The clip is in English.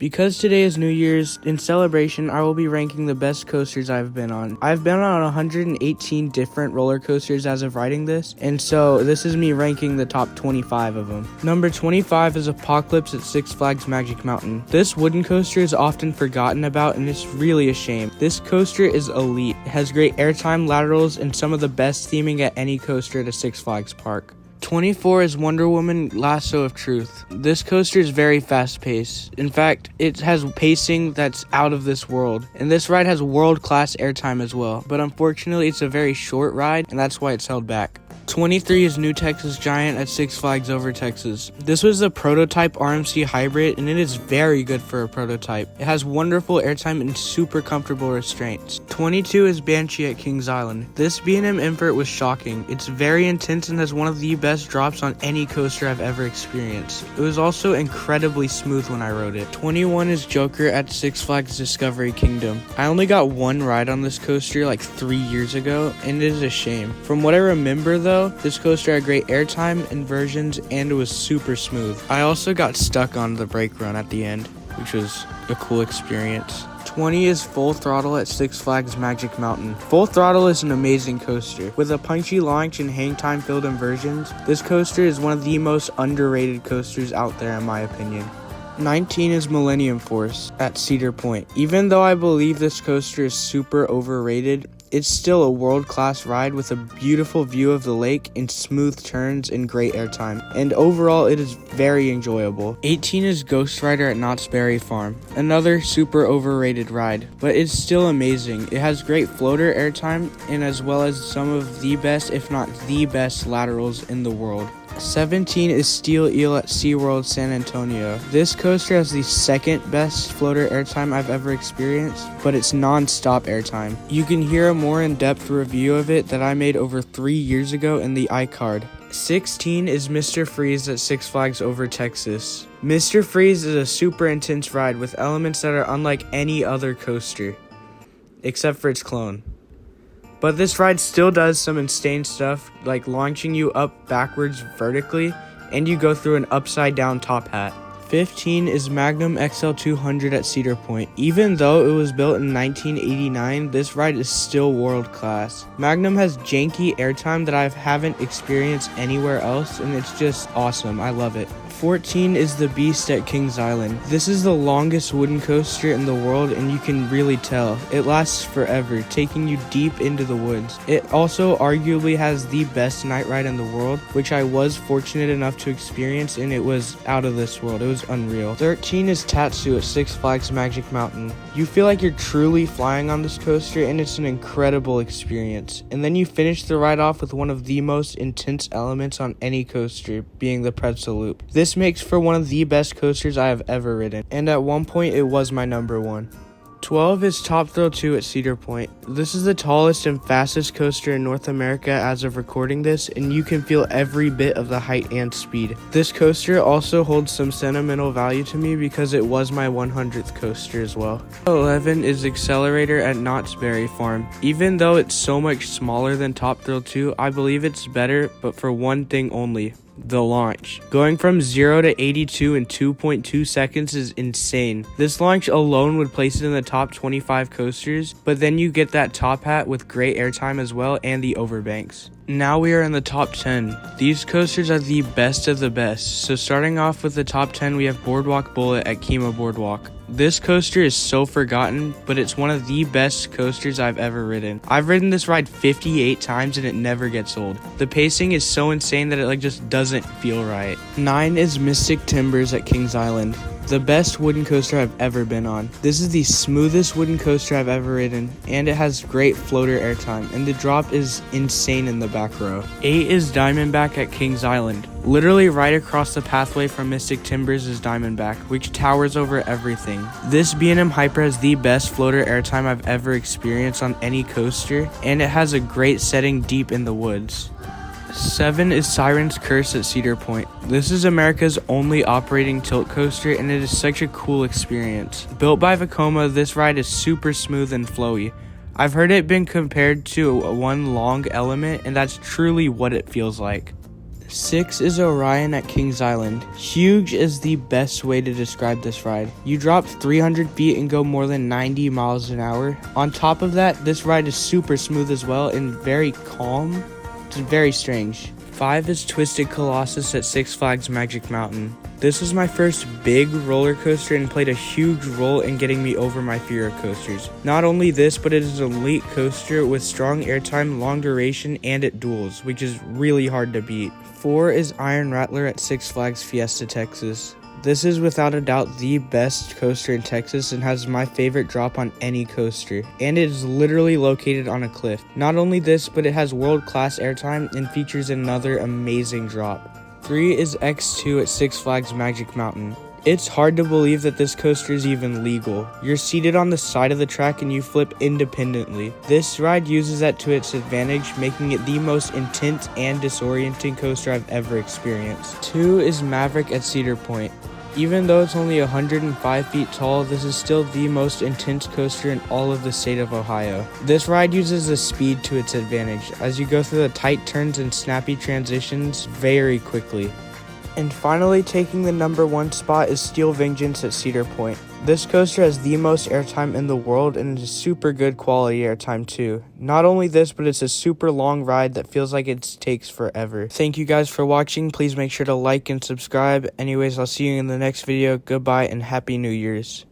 Because today is New Year's, in celebration, I will be ranking the best coasters I've been on. I've been on 118 different roller coasters as of writing this, and so this is me ranking the top 25 of them. Number 25 is Apocalypse at Six Flags Magic Mountain. This wooden coaster is often forgotten about, and it's really a shame. This coaster is elite. It has great airtime, laterals, and some of the best theming at any coaster at a Six Flags park. 24 is Wonder Woman Lasso of Truth. This coaster is very fast-paced. In fact, it has pacing that's out of this world. And this ride has world-class airtime as well. But unfortunately, it's a very short ride, and that's why it's held back. 23 is New Texas Giant at Six Flags Over Texas. This was a prototype RMC hybrid, and it is very good for a prototype. It has wonderful airtime and super comfortable restraints. 22 is Banshee at Kings Island. This B&M invert was shocking. It's very intense and has one of the best drops on any coaster I've ever experienced. It was also incredibly smooth when I rode it. 21 is Joker at Six Flags Discovery Kingdom. I only got one ride on this coaster like 3 years ago, and it is a shame. From what I remember though, this coaster had great airtime, inversions, and it was super smooth. I also got stuck on the brake run at the end, which was a cool experience. 20 is Full Throttle at Six Flags Magic Mountain. Full Throttle is an amazing coaster. With a punchy launch and hang time filled inversions, this coaster is one of the most underrated coasters out there in my opinion. 19 is Millennium Force at Cedar Point. Even though I believe this coaster is super overrated, it's still a world-class ride with a beautiful view of the lake and smooth turns and great airtime. And overall, it is very enjoyable. 18 is Ghost Rider at Knott's Berry Farm. Another super overrated ride, but it's still amazing. It has great floater airtime and as well as some of the best, if not the best, laterals in the world. 17 is Steel Eel at SeaWorld San Antonio. This coaster has the second best floater airtime I've ever experienced, but it's non-stop airtime. You can hear a more in-depth review of it that I made over 3 years ago in the iCard. 16 is Mr. Freeze at Six Flags Over Texas. Mr. Freeze is a super intense ride with elements that are unlike any other coaster, except for its clone. But this ride still does some insane stuff, like launching you up backwards vertically, and you go through an upside down top hat. 15 is Magnum XL200 at Cedar Point. Even though it was built in 1989, this ride is still world class. Magnum has janky airtime that I haven't experienced anywhere else, and it's just awesome. I love it. 14 is the Beast at Kings Island. This is the longest wooden coaster in the world, and you can really tell. It lasts forever, taking you deep into the woods. It also arguably has the best night ride in the world, which I was fortunate enough to experience, and it was out of this world. It was unreal. 13 is Tatsu at Six Flags Magic Mountain. You feel like you're truly flying on this coaster, and it's an incredible experience. And then you finish the ride off with one of the most intense elements on any coaster, being the pretzel loop. This makes for one of the best coasters I have ever ridden, and at one point it was my number one. 12 is Top Thrill 2 at Cedar Point. This is the tallest and fastest coaster in North America as of recording this, and you can feel every bit of the height and speed. This coaster also holds some sentimental value to me because it was my 100th coaster as well. 11 is Accelerator at Knott's Berry Farm. Even though it's so much smaller than Top Thrill 2, I believe it's better, but for one thing only: the launch. Going from 0 to 82 in 2.2 seconds is insane. This launch alone would place it in the top 25 coasters, but then you get that top hat with great airtime as well and the overbanks. Now we are in the top 10. These coasters are the best of the best. So starting off with the top 10, we have Boardwalk Bullet at Kemah Boardwalk. This coaster is so forgotten, but it's one of the best coasters I've ever ridden. I've ridden this ride 58 times and it never gets old. The pacing is so insane that it just doesn't feel right. 9 is Mystic Timbers at Kings Island. The best wooden coaster I've ever been on. This is the smoothest wooden coaster I've ever ridden, and it has great floater airtime, and the drop is insane in the back row. 8 is Diamondback at Kings Island. Literally right across the pathway from Mystic Timbers is Diamondback, which towers over everything. This B&M Hyper has the best floater airtime I've ever experienced on any coaster, and it has a great setting deep in the woods. 7 is Siren's Curse at Cedar Point. This is America's only operating tilt coaster, and it is such a cool experience. Built by Vekoma, this ride is super smooth and flowy. I've heard it been compared to one long element, and that's truly what it feels like. 6 is Orion at Kings Island. Huge is the best way to describe this ride. You drop 300 feet and go more than 90 miles an hour. On top of that, this ride is super smooth as well and very calm. It's very strange. 5 is Twisted Colossus at Six Flags Magic Mountain. This was my first big roller coaster and played a huge role in getting me over my fear of coasters. Not only this, but it is an elite coaster with strong airtime, long duration, and it duels, which is really hard to beat. 4 is Iron Rattler at Six Flags Fiesta, Texas. This is without a doubt the best coaster in Texas and has my favorite drop on any coaster, and it is literally located on a cliff. Not only this, but it has world-class airtime and features another amazing drop. 3 is X2 at Six Flags Magic Mountain. It's hard to believe that this coaster is even legal. You're seated on the side of the track and you flip independently. This ride uses that to its advantage, making it the most intense and disorienting coaster I've ever experienced. 2 is Maverick at Cedar Point. Even though it's only 105 feet tall, this is still the most intense coaster in all of the state of Ohio. This ride uses the speed to its advantage, as you go through the tight turns and snappy transitions very quickly. And finally, taking the number 1 spot is Steel Vengeance at Cedar Point. This coaster has the most airtime in the world and is super good quality airtime too. Not only this, but it's a super long ride that feels like it takes forever. Thank you guys for watching. Please make sure to like and subscribe. Anyways, I'll see you in the next video. Goodbye and Happy New Year's.